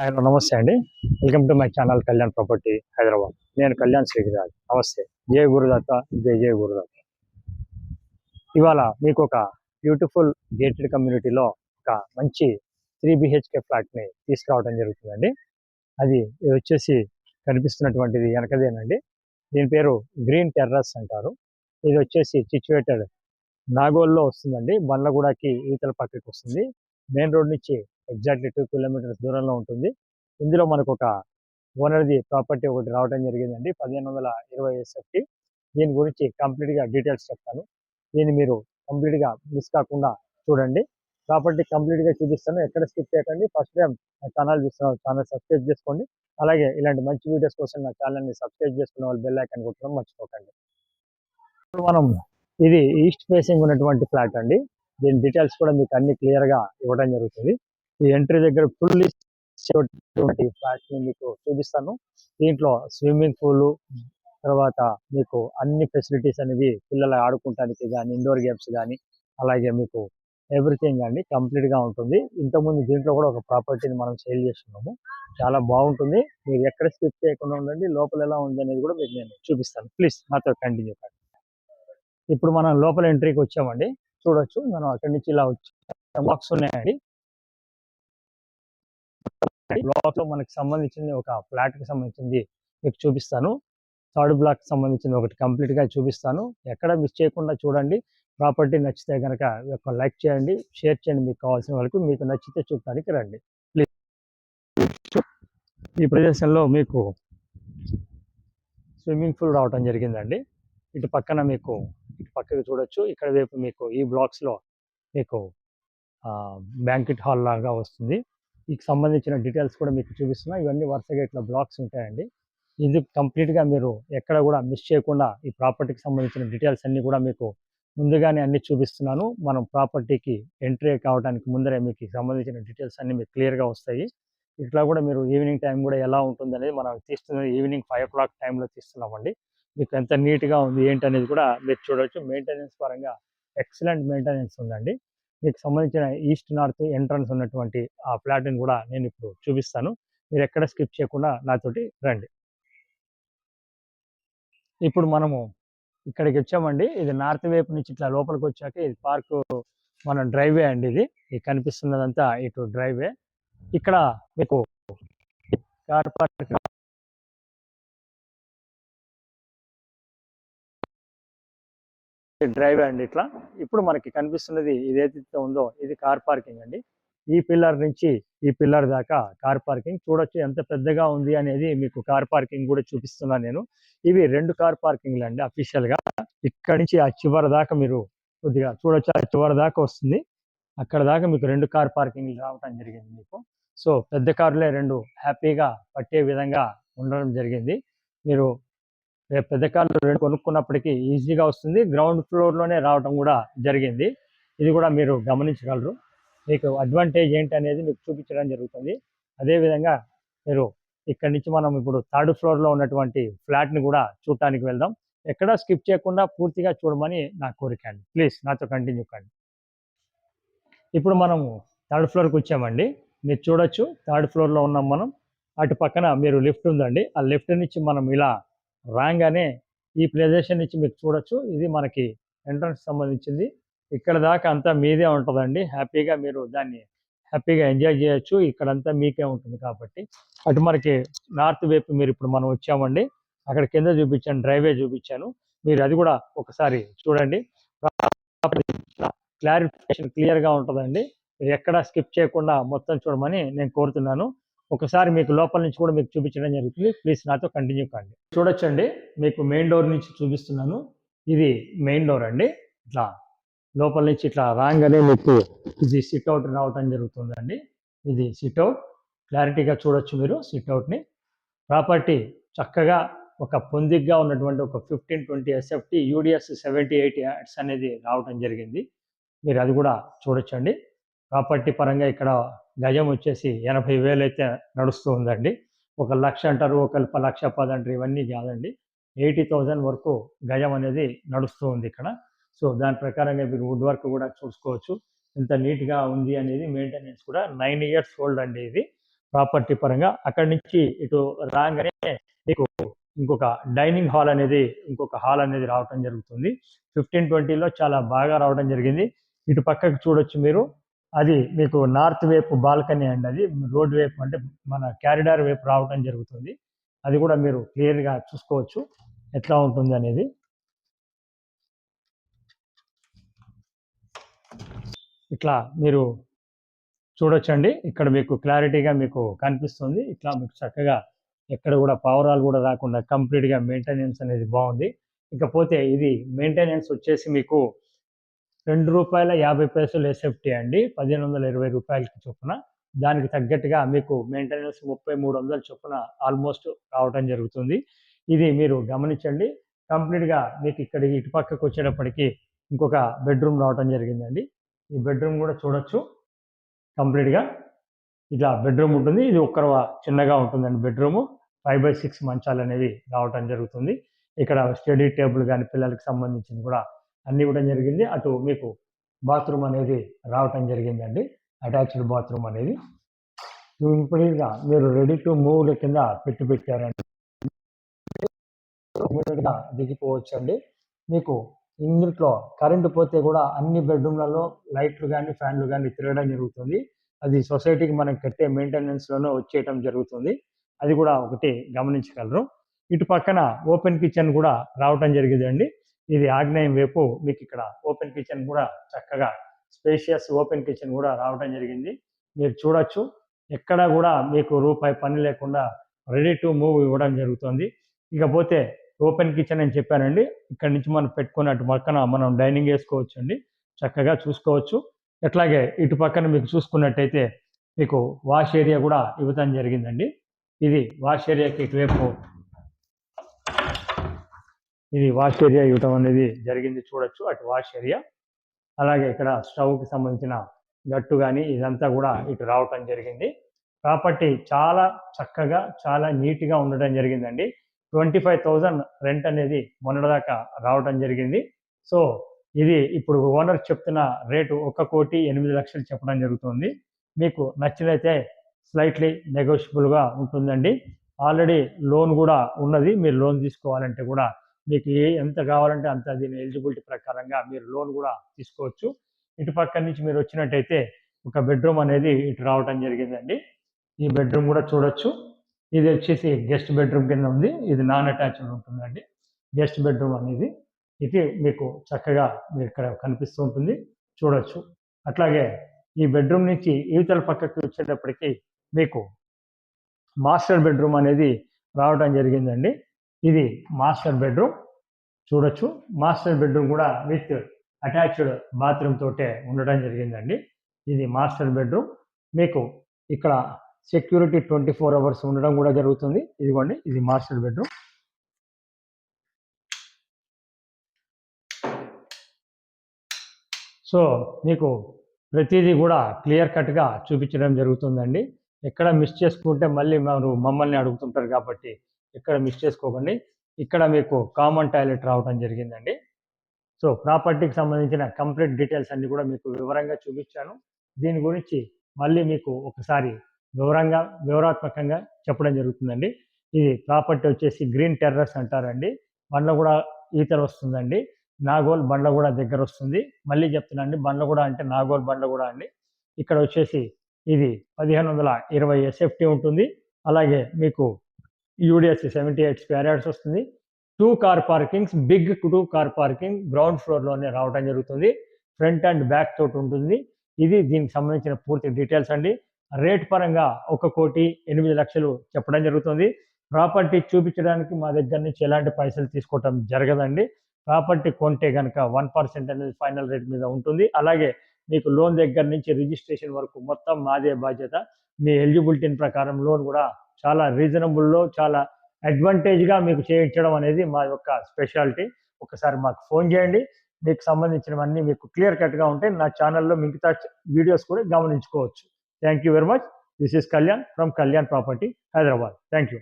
Hello నమస్తే అండి. Welcome to my channel Kalyan property Hyderabad. నేను కళ్యాణ్ శ్రీగిరాజ్. నమస్తే. జై గురుదత్త, జై జై గురుదత్త. ఇవాళ మీకు ఒక బ్యూటిఫుల్ గేటెడ్ కమ్యూనిటీలో ఒక మంచి 3 BHK ఫ్లాట్ని తీసుకురావడం జరుగుతుందండి. ఇది వచ్చేసి కనిపిస్తున్నటువంటిది వెనకదేనండి. దీని పేరు గ్రీన్ టెర్రస్ అంటారు. ఇది వచ్చేసి సిచ్యువేటెడ్ నాగోల్లో వస్తుందండి. బండ్లగూడకి ఈతల పక్కకి వస్తుంది. మెయిన్ రోడ్ నుంచి ఎగ్జాక్ట్లీ 2 కిలోమీటర్స్ దూరంలో ఉంటుంది. ఇందులో మనకు ఒక ఓనర్ది ప్రాపర్టీ ఒకటి రావడం జరిగిందండి, 1520 SFT. దీని గురించి కంప్లీట్గా డీటెయిల్స్ చెప్తాను. దీన్ని మీరు కంప్లీట్గా మిస్ కాకుండా చూడండి. ప్రాపర్టీ కంప్లీట్గా చూపిస్తాను, ఎక్కడ స్కిప్ చేయకండి. ఫస్ట్ టైం నా ఛానల్ చూస్తున్న ఛానల్ సబ్స్క్రైబ్ చేసుకోండి. అలాగే ఇలాంటి మంచి వీడియోస్ కోసం నా ఛానల్ని సబ్స్క్రైబ్ చేసుకున్న వాళ్ళు బెల్ ఐకాన్ కొట్టడం మర్చిపోకండి. ఇప్పుడు మనం ఇది ఈస్ట్ ఫేసింగ్ ఉన్నటువంటి ఫ్లాట్ అండి. దీని డీటెయిల్స్ కూడా మీకు అన్ని క్లియర్గా ఇవ్వడం జరుగుతుంది. ఈ ఎంట్రీ దగ్గర ఫుల్లీ ఫ్లాట్ని మీకు చూపిస్తాను. దీంట్లో స్విమ్మింగ్ పూల్, తర్వాత మీకు అన్ని ఫెసిలిటీస్ అనేవి పిల్లలు ఆడుకోవడానికి కానీ, ఇండోర్ గేమ్స్ కానీ, అలాగే మీకు ఎవ్రీథింగ్ అండి కంప్లీట్గా ఉంటుంది. ఇంతకుముందు దీంట్లో కూడా ఒక ప్రాపర్టీని మనం సేల్ చేస్తున్నాము. చాలా బాగుంటుంది. మీరు ఎక్కడ స్కిప్ చేయకుండా ఉండండి. లోపల ఎలా ఉంది అనేది కూడా మీకు నేను చూపిస్తాను. ప్లీజ్ నాతో కంటిన్యూ కండి. ఇప్పుడు మనం లోపల ఎంట్రీకి వచ్చామండి. చూడొచ్చు, మనం అక్కడి నుంచి ఇలా వచ్చి బ్లాక్స్ ఉన్నాయండి. బ్లాక్ లో మనకి సంబంధించింది ఒక ఫ్లాట్ కి సంబంధించింది మీకు చూపిస్తాను. థర్డ్ బ్లాక్ సంబంధించింది ఒకటి కంప్లీట్ గా చూపిస్తాను. ఎక్కడ మిస్ చేయకుండా చూడండి. ప్రాపర్టీ నచ్చితే కనుక ఒక లైక్ చేయండి, షేర్ చేయండి మీకు కావాల్సిన వాళ్ళకి. మీకు నచ్చితే చూడటానికి రండి ప్లీజ్. ఈ ప్రదేశంలో మీకు స్విమ్మింగ్ పూల్ రావడం జరిగిందండి. ఇటు పక్కకి చూడొచ్చు. ఇక్కడ వైపు మీకు ఈ బ్లాక్స్ లో మీకు బ్యాంకెట్ హాల్ లాగా వస్తుంది. వీటికి సంబంధించిన డీటెయిల్స్ కూడా మీకు చూపిస్తున్నా. ఇవన్నీ వరుసగా ఇట్లా బ్లాక్స్ ఉంటాయండి. ఇది కంప్లీట్గా మీరు ఎక్కడ కూడా మిస్ చేయకుండా ఈ ప్రాపర్టీకి సంబంధించిన డీటెయిల్స్ అన్నీ కూడా మీకు ముందుగానే అన్ని చూపిస్తున్నాను. మనం ప్రాపర్టీకి ఎంట్రీ కావడానికి ముందరే మీకు సంబంధించిన డీటెయిల్స్ అన్ని మీకు క్లియర్గా వస్తాయి. ఇట్లా కూడా మీరు ఈవినింగ్ టైం కూడా ఎలా ఉంటుంది అనేది మనం తీస్తున్నది ఈవినింగ్ 5 o'clock టైంలో తీస్తున్నామండి. మీకు ఎంత నీట్గా ఉంది ఏంటి అనేది కూడా మీరు చూడవచ్చు. మెయింటెనెన్స్ పరంగా ఎక్సలెంట్ మెయింటెనెన్స్ ఉందండి. మీకు సంబంధించిన ఈస్ట్ నార్త్ ఎంట్రన్స్ ఉన్నటువంటి ఆ ఫ్లాట్ని కూడా నేను ఇప్పుడు చూపిస్తాను. మీరు ఎక్కడ స్కిప్ చేయకుండా నాతోటి రండి. ఇప్పుడు మనము ఇక్కడికి వచ్చామండి. ఇది నార్త్ వైపు నుంచి ఇట్లా లోపలికి వచ్చాక ఇది పార్క్, మన డ్రైవే అండి. ఇది కనిపిస్తున్నదంతా ఇటు డ్రైవే. ఇక్కడ మీకు కార్ పార్క్ డ్రైవే అండి. ఇట్లా ఇప్పుడు మనకి కనిపిస్తున్నది ఇదేదైతే ఉందో ఇది కార్ పార్కింగ్ అండి. ఈ పిల్లర్ నుంచి ఈ పిల్లర్ దాకా కార్ పార్కింగ్. చూడొచ్చు ఎంత పెద్దగా ఉంది అనేది. మీకు కార్ పార్కింగ్ కూడా చూపిస్తున్నాను నేను. ఇవి 2 కార్ పార్కింగ్లు అండి అఫీషియల్ గా. ఇక్కడి నుంచి ఆ చివరి దాకా మీరు కొద్దిగా చూడొచ్చు, ఆ చివరి దాకా వస్తుంది. అక్కడ దాకా మీకు 2 కార్ పార్కింగ్లు రావడం జరిగింది మీకు. సో పెద్ద కార్లే 2 హ్యాపీగా పట్టే విధంగా ఉండడం జరిగింది. మీరు పెద్ద కార్లు 2 కొనుక్కున్నప్పటికీ ఈజీగా వస్తుంది. గ్రౌండ్ ఫ్లోర్లోనే రావడం కూడా జరిగింది. ఇది కూడా మీరు గమనించగలరు. మీకు అడ్వాంటేజ్ ఏంటి అనేది మీకు చూపించడం జరుగుతుంది. అదేవిధంగా మీరు ఇక్కడి నుంచి మనం ఇప్పుడు 3rd ఫ్లోర్లో ఉన్నటువంటి ఫ్లాట్ని కూడా చూడటానికి వెళ్దాం. ఎక్కడా స్కిప్ చేయకుండా పూర్తిగా చూడమని నా కోరిక అండి. ప్లీజ్ నాతో కంటిన్యూ కండి. ఇప్పుడు మనము 3rd ఫ్లోర్కి వచ్చామండి. మీరు చూడొచ్చు, 3rd ఫ్లోర్లో ఉన్నాం మనం. అటు పక్కన మీరు లిఫ్ట్ ఉందండి. ఆ లిఫ్ట్ నుంచి మనం ఇలా రాగానే ఈ ప్రదేశం నుంచి మీరు చూడొచ్చు. ఇది మనకి ఎంట్రన్స్ సంబంధించింది. ఇక్కడ దాకా అంతా మీదే ఉంటుందండి. హ్యాపీగా మీరు దాన్ని హ్యాపీగా ఎంజాయ్ చేయొచ్చు. ఇక్కడంతా మీకే ఉంటుంది కాబట్టి. అటు మనకి నార్త్ వైపు మీరు ఇప్పుడు మనం వచ్చామండి. అక్కడ కింద చూపించాను, డ్రైవే చూపించాను. మీరు అది కూడా ఒకసారి చూడండి. క్లారిఫికేషన్ క్లియర్గా ఉంటుందండి. మీరు ఎక్కడా స్కిప్ చేయకుండా మొత్తం చూడమని నేను కోరుతున్నాను. ఒకసారి మీకు లోపల నుంచి కూడా మీకు చూపించడం జరుగుతుంది. ప్లీజ్ నాతో కంటిన్యూ కండి. చూడొచ్చండి, మీకు మెయిన్ డోర్ నుంచి చూపిస్తున్నాను. ఇది మెయిన్ డోర్ అండి. ఇట్లా లోపల నుంచి ఇట్లా రాగానే మీకు ఇది సిట్అవుట్ రావటం జరుగుతుందండి. ఇది సిట్అవుట్, క్లారిటీగా చూడొచ్చు మీరు సిట్అవుట్ని. ప్రాపర్టీ చక్కగా ఒక పొందిగ్గా ఉన్నటువంటి ఒక 1520 SFT UDS 78 యాడ్స్ అనేది రావటం జరిగింది. మీరు అది కూడా చూడొచ్చండి. ప్రాపర్టీ పరంగా ఇక్కడ గజం వచ్చేసి 80,000 అయితే నడుస్తూ ఉందండి. 1,00,000 అంటారు, 1,10,10 అంటారు. ఇవన్నీ కాదండి, 80,000 వరకు గజం అనేది నడుస్తూ ఉంది ఇక్కడ. సో దాని ప్రకారంగా మీరు వుడ్ వర్క్ కూడా చూసుకోవచ్చు ఎంత నీట్గా ఉంది అనేది. మెయింటెనెన్స్ కూడా 9 years ఓల్డ్ అండి ఇది. ప్రాపర్టీ పరంగా. అక్కడి నుంచి ఇటు రాగానే మీకు ఇంకొక డైనింగ్ హాల్ అనేది రావటం జరుగుతుంది. 1520లో చాలా బాగా రావడం జరిగింది. ఇటు పక్కకు చూడొచ్చు మీరు, అది మీకు నార్త్ వైపు బాల్కనీ అండి. అది రోడ్ వైపు అంటే మన క్యారిడార్ వైపు రావడం జరుగుతుంది. అది కూడా మీరు క్లియర్గా చూసుకోవచ్చు ఎట్లా ఉంటుంది అనేది. ఇట్లా మీరు చూడొచ్చండి. ఇక్కడ మీకు క్లారిటీగా మీకు కనిపిస్తుంది. ఇట్లా మీకు చక్కగా ఎక్కడ కూడా పావురాలు కూడా రాకుండా కంప్లీట్గా మెయింటెనెన్స్ అనేది బాగుంది. ఇకపోతే ఇది మెయింటెనెన్స్ వచ్చేసి మీకు ₹2.50 ఎస్ఎఫ్టీ అండి. 1520 రూపాయలకి చొప్పున. దానికి తగ్గట్టుగా మీకు మెయింటెనెన్స్ 3300 చొప్పున ఆల్మోస్ట్ రావటం జరుగుతుంది. ఇది మీరు గమనించండి. కంప్లీట్గా మీకు ఇక్కడ ఇటు పక్కకు వచ్చేటప్పటికి ఇంకొక బెడ్రూమ్ రావటం జరిగిందండి. ఈ బెడ్రూమ్ కూడా చూడొచ్చు. కంప్లీట్గా ఇట్లా బెడ్రూమ్ ఉంటుంది. ఇది చిన్నగా ఉంటుందండి బెడ్రూము. 5/6 మంచాలు అనేవి రావటం జరుగుతుంది. ఇక్కడ స్టడీ టేబుల్ కానీ పిల్లలకి సంబంధించింది కూడా అన్ని ఇవ్వడం జరిగింది. అటు మీకు బాత్రూమ్ అనేది రావటం జరిగిందండి, అటాచ్డ్ బాత్రూమ్ అనేది. ఇప్పుడుగా మీరు రెడీ టు మూవ్ కింద పెట్టారండి, దిగిపోవచ్చు అండి. మీకు ఇందులో కరెంటు పోతే కూడా అన్ని బెడ్రూమ్లలో లైట్లు కానీ ఫ్యాన్లు కానీ తిరగడం జరుగుతుంది. అది సొసైటీకి మనం కట్టే మెయింటెనెన్స్లోనే వచ్చేయటం జరుగుతుంది. అది కూడా ఒకటి గమనించగలరు. ఇటు పక్కన ఓపెన్ కిచెన్ కూడా రావటం జరిగిందండి. ఇది ఆగ్నేయం వైపు మీకు ఇక్కడ ఓపెన్ కిచెన్ కూడా చక్కగా స్పేషియస్ ఓపెన్ కిచెన్ కూడా రావడం జరిగింది. మీరు చూడొచ్చు, ఎక్కడ కూడా మీకు రూపాయి పని లేకుండా రెడీ టు మూవ్ ఇవ్వడం జరుగుతుంది. ఇకపోతే ఓపెన్ కిచెన్ అని చెప్పానండి. ఇక్కడ నుంచి మనం పెట్టుకున్నట్టు పక్కన మనం డైనింగ్ వేసుకోవచ్చు అండి, చక్కగా చూసుకోవచ్చు. ఎట్లాగే ఇటు పక్కన మీకు చూసుకున్నట్టయితే మీకు వాష్ ఏరియా కూడా ఇవ్వటం జరిగిందండి. ఇది వాష్ ఏరియాకి ఇటువైపు ఇది వాష్ ఏరియా ఇవ్వటం అనేది జరిగింది, చూడొచ్చు అటు వాష్ ఏరియా. అలాగే ఇక్కడ స్టవ్కి సంబంధించిన గట్టు కానీ ఇదంతా కూడా ఇటు రావటం జరిగింది. ప్రాపర్టీ చాలా చక్కగా చాలా నీట్గా ఉండటం జరిగిందండి. 25,000 రెంట్ అనేది మొన్నటిదాకా రావటం జరిగింది. సో ఇది ఇప్పుడు ఓనర్ చెప్తున్న రేటు 1,08,00,000 చెప్పడం జరుగుతుంది. మీకు నచ్చినైతే స్లైట్లీ నెగోషియబుల్గా ఉంటుందండి. ఆల్రెడీ లోన్ కూడా ఉన్నది. మీరు లోన్ తీసుకోవాలంటే కూడా మీకు ఎంత కావాలంటే అంత దీని ఎలిజిబిలిటీ ప్రకారంగా మీరు లోన్ కూడా తీసుకోవచ్చు. ఇటు పక్క నుంచి మీరు వచ్చినట్టయితే ఒక బెడ్రూమ్ అనేది ఇటు రావటం జరిగిందండి. ఈ బెడ్రూమ్ కూడా చూడొచ్చు. ఇది వచ్చేసి గెస్ట్ బెడ్రూమ్ కింద ఉంది. ఇది నాన్ అటాచ్డ్ ఉంటుందండి గెస్ట్ బెడ్రూమ్ అనేది. ఇది మీకు చక్కగా మీరు ఇక్కడ కనిపిస్తూ ఉంటుంది, చూడొచ్చు. అట్లాగే ఈ బెడ్రూమ్ నుంచి ఈతల పక్కకి వచ్చేటప్పటికి మీకు మాస్టర్ బెడ్రూమ్ అనేది రావడం జరిగిందండి. ఇది మాస్టర్ బెడ్రూమ్ చూడొచ్చు. మాస్టర్ బెడ్రూమ్ కూడా విత్ అటాచ్డ్ బాత్రూమ్ తోటే ఉండడం జరిగిందండి. ఇది మాస్టర్ బెడ్రూమ్. మీకు ఇక్కడ సెక్యూరిటీ 24 hours ఉండడం కూడా జరుగుతుంది. ఇదిగోండి, ఇది మాస్టర్ బెడ్రూమ్. సో మీకు ప్రతిదీ కూడా క్లియర్ కట్గా చూపించడం జరుగుతుందండి. ఎక్కడ మిస్ చేసుకుంటే మళ్ళీ మమ్మల్ని అడుగుతుంటారు కాబట్టి ఎక్కడ మిస్ చేసుకోకండి. ఇక్కడ మీకు కామన్ టాయిలెట్ రావడం జరిగిందండి. సో ప్రాపర్టీకి సంబంధించిన కంప్లీట్ డీటెయిల్స్ అన్ని కూడా మీకు వివరంగా చూపించాను. దీని గురించి మళ్ళీ మీకు ఒకసారి వివరాత్మకంగా చెప్పడం జరుగుతుందండి. ఇది ప్రాపర్టీ వచ్చేసి గ్రీన్ టెర్రస్ అంటారండి. బండ్లగూడ ఈతలు వస్తుందండి. నాగోల్ బండ్లగూడ దగ్గర వస్తుంది. మళ్ళీ చెప్తున్నాండి, బండ్లగూడ అంటే నాగోల్ బండ్లగూడ అండి. ఇక్కడ వచ్చేసి ఇది 1520 ఎస్ఎఫ్టీ ఉంటుంది. అలాగే మీకు యూడిఎస్ 78 స్క్వేర్ యార్డ్స్ వస్తుంది. 2 car parkings, big 2 car parking ground ఫ్లోర్లోనే రావడం జరుగుతుంది. ఫ్రంట్ అండ్ బ్యాక్ తోటి ఉంటుంది. ఇది దీనికి సంబంధించిన పూర్తి డీటెయిల్స్ అండి. రేట్ పరంగా 1,08,00,000 చెప్పడం జరుగుతుంది. ప్రాపర్టీ చూపించడానికి మా దగ్గర నుంచి ఎలాంటి పైసలు తీసుకోవటం జరగదండి. ప్రాపర్టీ కొంటే కనుక 1% అనేది ఫైనల్ రేట్ మీద ఉంటుంది. అలాగే మీకు లోన్ దగ్గర నుంచి రిజిస్ట్రేషన్ వరకు మొత్తం మాదే బాధ్యత. మీ ఎలిజిబిలిటీని ప్రకారం లోన్ కూడా చాలా రీజనబుల్లో చాలా అడ్వాంటేజ్గా మీకు చేయించడం అనేది మా యొక్క స్పెషాలిటీ. ఒకసారి మాకు ఫోన్ చేయండి. మీకు సంబంధించినవన్నీ మీకు క్లియర్ కట్గా ఉంటాయి. నా ఛానల్లో మిగతా వీడియోస్ కూడా గమనించుకోవచ్చు. Thank you very much. This is Kalyan from Kalyan property, Hyderabad. Thank you.